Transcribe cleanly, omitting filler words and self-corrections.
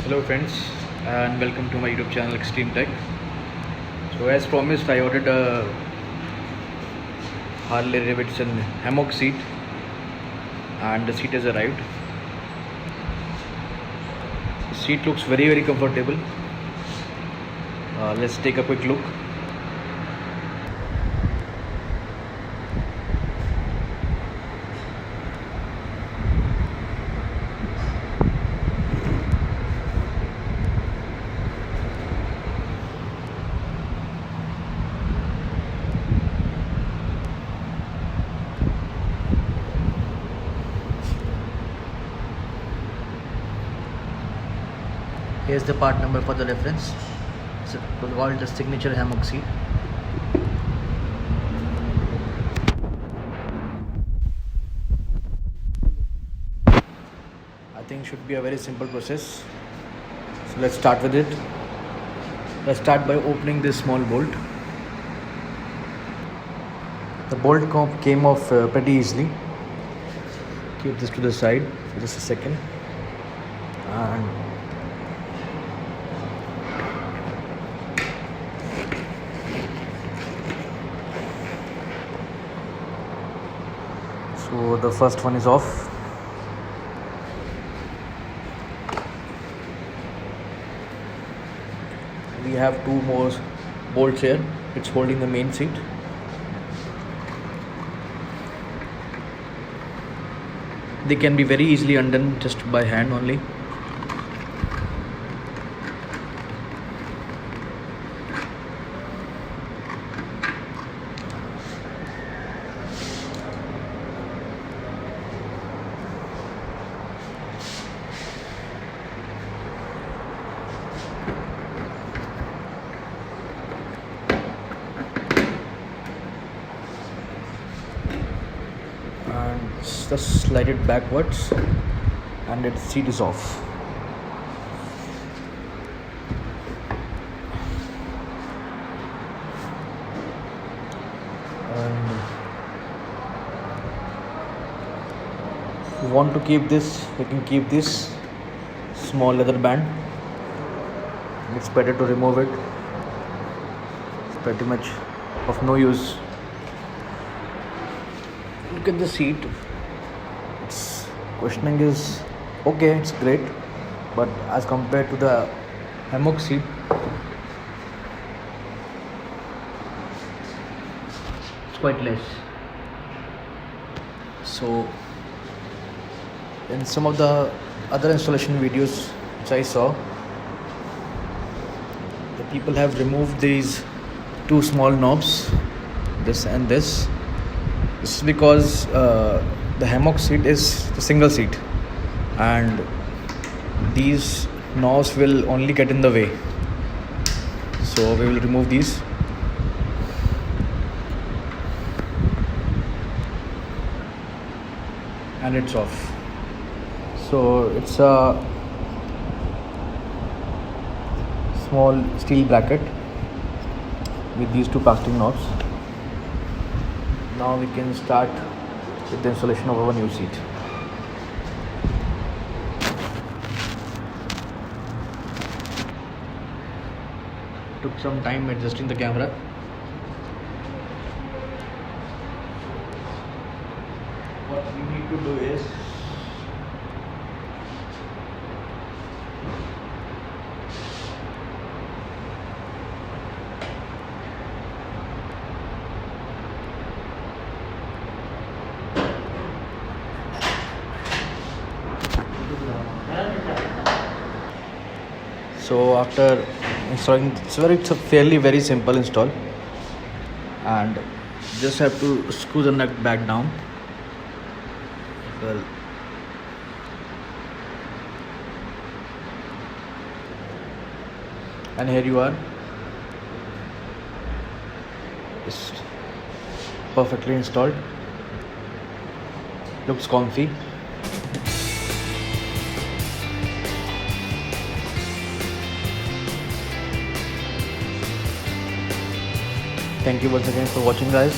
Hello friends, and welcome to my YouTube channel Extreme Tech. So as promised, I ordered a Harley Davidson Hammock Seat and the seat has arrived. The seat looks very comfortable. Let's take a quick look. Here's the part number for the reference. It's called the Signature Hammock Seat. I think should be a very simple process. So let's start with it. Let's start by opening this small bolt. The bolt came off pretty easily. Keep this to the side for just a second. And so the first one is off. We have two more bolts here. It's holding the main seat. They can be very easily undone just by hand only. And just slide it backwards and its seat is off. And if you want to keep this, you can keep this small leather band. It's better to remove it. It's pretty much of no use. Look at the seat. Its cushioning is okay, it's great, but as compared to the hammock seat, it's quite less. So in some of the other installation videos which I saw, the people have removed these two small knobs, this and this. This is because the hammock seat is the single seat and these knobs will only get in the way. So we will remove these. And it's off. So it's a small steel bracket with these two plastic knobs. Now we can start with the installation of our new seat. Took some time adjusting the camera. What we need to do is so after installing, it's a very simple install, and just have to screw the nut back down. Well, and here you are. It's perfectly installed. Looks comfy. Thank you once again for watching, guys.